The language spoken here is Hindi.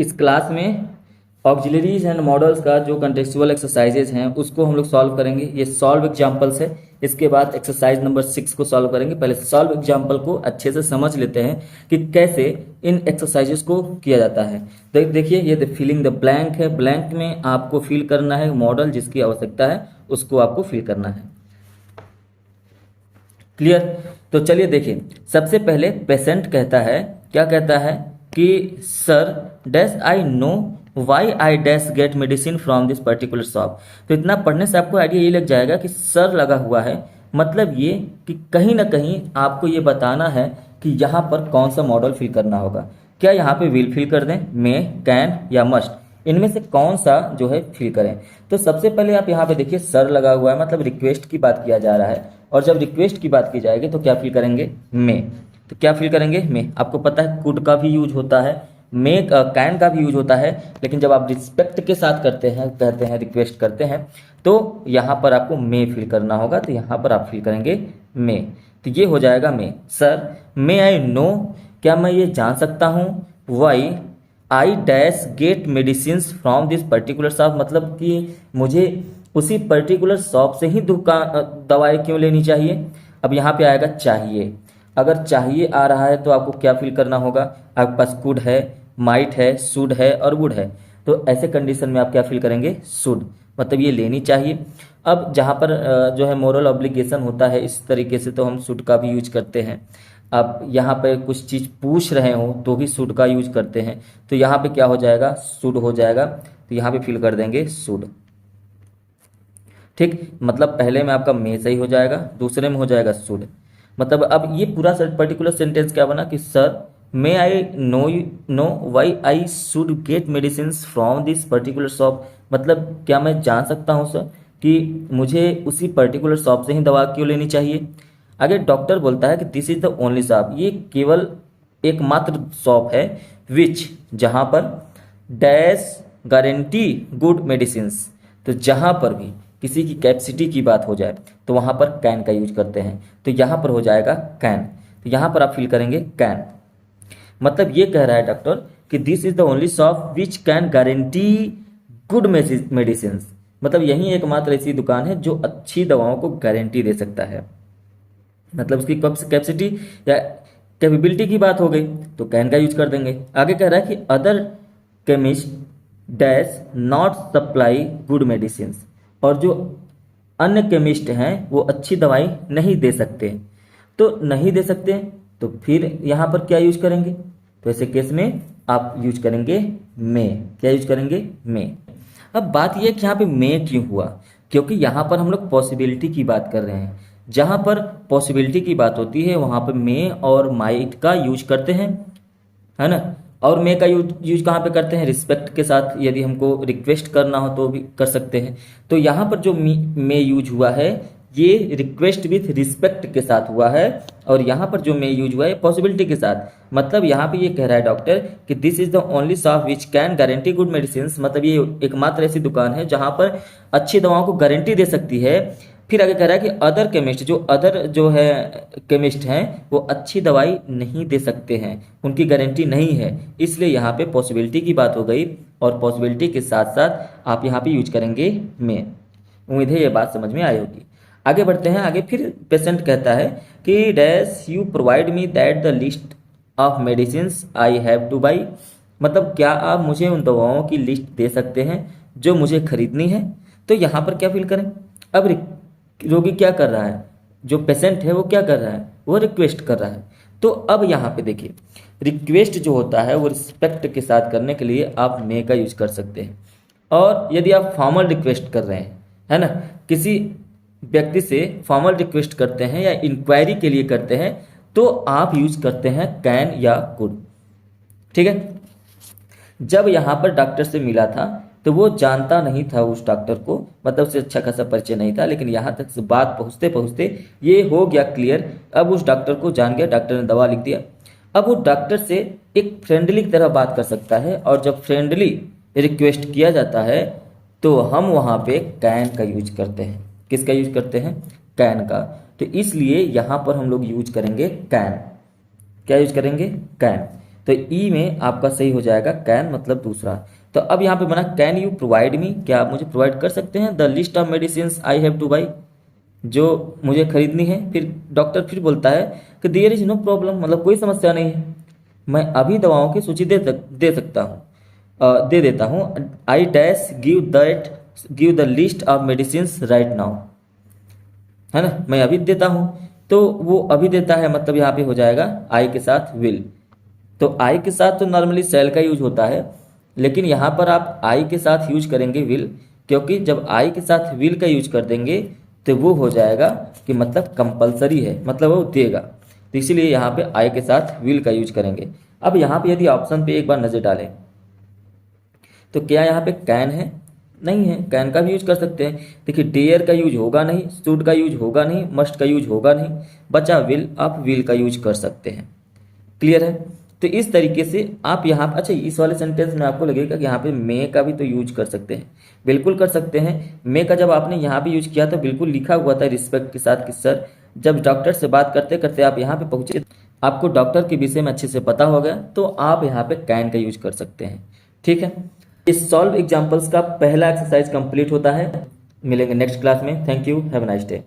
इस क्लास में ऑक्सिलरीज एंड मॉडल्स का जो कंटेक्चुअल एक्सरसाइजेज हैं उसको हम लोग सॉल्व करेंगे। ये सॉल्व एग्जाम्पल्स है। इसके बाद एक्सरसाइज नंबर 6 को सॉल्व करेंगे। पहले सॉल्व एग्जाम्पल को अच्छे से समझ लेते हैं कि कैसे इन एक्सरसाइजेस को किया जाता है। देखिए ये फिलिंग द ब्लैंक है। ब्लैंक में आपको फिल करना है मॉडल जिसकी आवश्यकता है उसको आपको फिल करना है। क्लियर? तो चलिए देखिए, सबसे पहले पेशेंट कहता है, क्या कहता है कि sir dash I know why I dash get medicine from this particular shop. तो इतना पढ़ने से आपको आइडिया ये लग जाएगा कि सर लगा हुआ है, मतलब ये कि कहीं ना कहीं आपको ये बताना है कि यहाँ पर कौन सा मॉडल फिल करना होगा। क्या यहाँ पे विल फिल कर दें, मे, कैन या मस्ट, इनमें से कौन सा जो है फिल करें। तो सबसे पहले आप यहाँ पे देखिए सर लगा हुआ है, मतलब रिक्वेस्ट की बात किया जा रहा है, और जब रिक्वेस्ट की बात की जाएगी तो क्या फिल करेंगे, मे। तो क्या फिल करेंगे, मे। आपको पता है कुड का भी यूज होता है, मे कैन का भी यूज होता है, लेकिन जब आप रिस्पेक्ट के साथ करते हैं, कहते हैं, रिक्वेस्ट करते हैं, तो यहाँ पर आपको मे फिल करना होगा। तो यहाँ पर आप फिल करेंगे मे। तो ये हो जाएगा मे। सर मे आई नो, क्या मैं ये जान सकता हूँ, why I dash get medicines from this particular shop, मतलब कि मुझे उसी पर्टिकुलर शॉप से ही दवाई क्यों लेनी चाहिए। अब यहाँ पे आएगा चाहिए। अगर चाहिए आ रहा है तो आपको क्या फिल करना होगा, आपके पास कुड है, माइट है, शुड है और वुड है। तो ऐसे कंडीशन में आप क्या फिल करेंगे, शुड, मतलब ये लेनी चाहिए। अब जहाँ पर जो है मोरल ऑब्लिगेशन होता है इस तरीके से तो हम शुड का भी यूज करते हैं। आप यहाँ पे कुछ चीज़ पूछ रहे हो तो भी शुड का यूज करते हैं। तो यहाँ पे क्या हो जाएगा, शुड हो जाएगा। तो यहाँ पे फिल कर देंगे शुड। ठीक, मतलब पहले में आपका मे सही हो जाएगा, दूसरे में हो जाएगा शुड। मतलब अब ये पूरा पर्टिकुलर सेंटेंस क्या बना कि sir may I know why I should get medicine from this particular shop, मतलब क्या मैं जान सकता हूँ सर कि मुझे उसी पर्टिकुलर शॉप से ही दवा क्यों लेनी चाहिए। आगे डॉक्टर बोलता है कि this is the only shop, ये केवल एकमात्र शॉप है, विच, जहाँ पर डैश गारंटी गुड मेडिसिन्स, तो जहाँ पर भी किसी की कैपेसिटी की बात हो जाए तो वहाँ पर कैन का यूज करते हैं। तो यहाँ पर हो जाएगा कैन। तो यहाँ पर आप फिल करेंगे कैन। मतलब ये कह रहा है डॉक्टर कि this is the only shop which can guarantee good medicine, मतलब यही एकमात्र ऐसी दुकान है जो अच्छी दवाओं को गारंटी दे सकता है। मतलब उसकी कैपेसिटी या कैपेबिलिटी की बात हो गई तो कैन का यूज कर देंगे। आगे कह रहा है कि other chemist dash not supply good medicine, और जो अन्य केमिस्ट हैं वो अच्छी दवाई नहीं दे सकते। तो नहीं दे सकते तो फिर यहाँ पर क्या यूज करेंगे, तो ऐसे केस में आप यूज करेंगे मे। क्या यूज करेंगे, मे। अब बात यह कि यहाँ पे मे क्यों हुआ, क्योंकि यहाँ पर हम लोग पॉसिबिलिटी की बात कर रहे हैं। जहाँ पर पॉसिबिलिटी की बात होती है वहाँ पर मे और माइट का यूज करते हैं, है ना। और मे का यूज कहाँ पे करते हैं, रिस्पेक्ट के साथ। यदि हमको रिक्वेस्ट करना हो तो भी कर सकते हैं। तो यहाँ पर जो मे यूज हुआ है ये रिक्वेस्ट विथ रिस्पेक्ट के साथ हुआ है, और यहाँ पर जो मे यूज हुआ है पॉसिबिलिटी के साथ। मतलब यहाँ पे ये कह रहा है डॉक्टर कि this is the only shop which can guarantee good medicine, मतलब ये एकमात्र ऐसी दुकान है जहाँ पर अच्छी दवाओं को गारंटी दे सकती है। फिर आगे कह रहा है कि अदर केमिस्ट, अदर जो है केमिस्ट हैं वो अच्छी दवाई नहीं दे सकते हैं, उनकी गारंटी नहीं है, इसलिए यहाँ पे पॉसिबिलिटी की बात हो गई, और पॉसिबिलिटी के साथ साथ आप यहाँ पे यूज करेंगे मे। उम्मीद है ये बात समझ में आई होगी। आगे बढ़ते हैं। आगे फिर पेशेंट कहता है कि dash you provide me that the list of medicine I have two by, मतलब क्या आप मुझे उन दवाओं की लिस्ट दे सकते हैं जो मुझे खरीदनी है। तो यहाँ पर क्या फिल करें, अब रोगी क्या कर रहा है, जो पेशेंट है वो क्या कर रहा है, वो रिक्वेस्ट कर रहा है। तो अब यहाँ पे देखिए रिक्वेस्ट जो होता है वो रिस्पेक्ट के साथ करने के लिए आप मे का यूज कर सकते हैं। और यदि आप फॉर्मल रिक्वेस्ट कर रहे हैं, है ना, किसी व्यक्ति से फॉर्मल रिक्वेस्ट करते हैं या इंक्वायरी के लिए करते हैं, तो आप यूज करते हैं कैन या कुड। ठीक है। जब यहाँ पर डॉक्टर से मिला था तो वो जानता नहीं था उस डॉक्टर को, मतलब उससे अच्छा खासा परिचय नहीं था, लेकिन यहाँ तक बात पहुँचते पहुँचते ये हो गया क्लियर। अब उस डॉक्टर को जान गया, डॉक्टर ने दवा लिख दिया। अब वो डॉक्टर से एक फ्रेंडली की तरह बात कर सकता है, और जब फ्रेंडली रिक्वेस्ट किया जाता है तो हम वहाँ पे कैन का यूज करते हैं। किसका यूज करते हैं, कैन का। तो इसलिए यहाँ पर हम लोग यूज करेंगे कैन। क्या यूज करेंगे, कैन। तो ई में आपका सही हो जाएगा कैन, मतलब दूसरा। तो अब यहाँ पे बना कैन यू प्रोवाइड मी, क्या आप मुझे प्रोवाइड कर सकते हैं the list of medicine I have two by, जो मुझे खरीदनी है। फिर डॉक्टर फिर बोलता है कि देयर इज नो प्रॉब्लम, मतलब कोई समस्या नहीं है, मैं अभी दवाओं की सूची दे देता हूँ। I dash give the list of medicine right now, है ना, मैं अभी देता हूँ। तो वो अभी देता है, मतलब यहाँ पे हो जाएगा आई के साथ विल। तो आई के साथ तो नॉर्मली सेल का यूज होता है, लेकिन यहाँ पर आप आई के साथ यूज करेंगे विल, क्योंकि जब आई के साथ विल का यूज कर देंगे तो वो हो जाएगा कि मतलब कंपलसरी है, मतलब वो देगा, तो इसीलिए यहाँ पे आई के साथ विल का यूज करेंगे। अब यहाँ पे यदि ऑप्शन पे एक बार नजर डालें तो क्या यहाँ पे कैन है? नहीं है, कैन का भी यूज कर सकते हैं। देखिए डेयर का यूज होगा नहीं, शुड का यूज होगा नहीं, मस्ट का यूज होगा नहीं, बचा विल, आप विल का यूज कर सकते हैं। क्लियर है? तो इस तरीके से आप यहाँ, अच्छा इस वाले सेंटेंस में आपको लगेगा कि यहाँ पे मे का भी तो यूज कर सकते हैं, बिल्कुल कर सकते हैं। मे का जब आपने यहाँ पे यूज किया तो बिल्कुल लिखा हुआ था रिस्पेक्ट के साथ कि सर, जब डॉक्टर से बात करते करते आप यहाँ पे पहुंचे, आपको डॉक्टर के विषय में अच्छे से पता हो गया, तो आप यहाँ पे कैन का यूज कर सकते हैं। ठीक है, इस सॉल्व एग्जाम्पल्स का पहला एक्सरसाइज कंप्लीट होता है। मिलेंगे नेक्स्ट क्लास में। Thank you, have a nice day.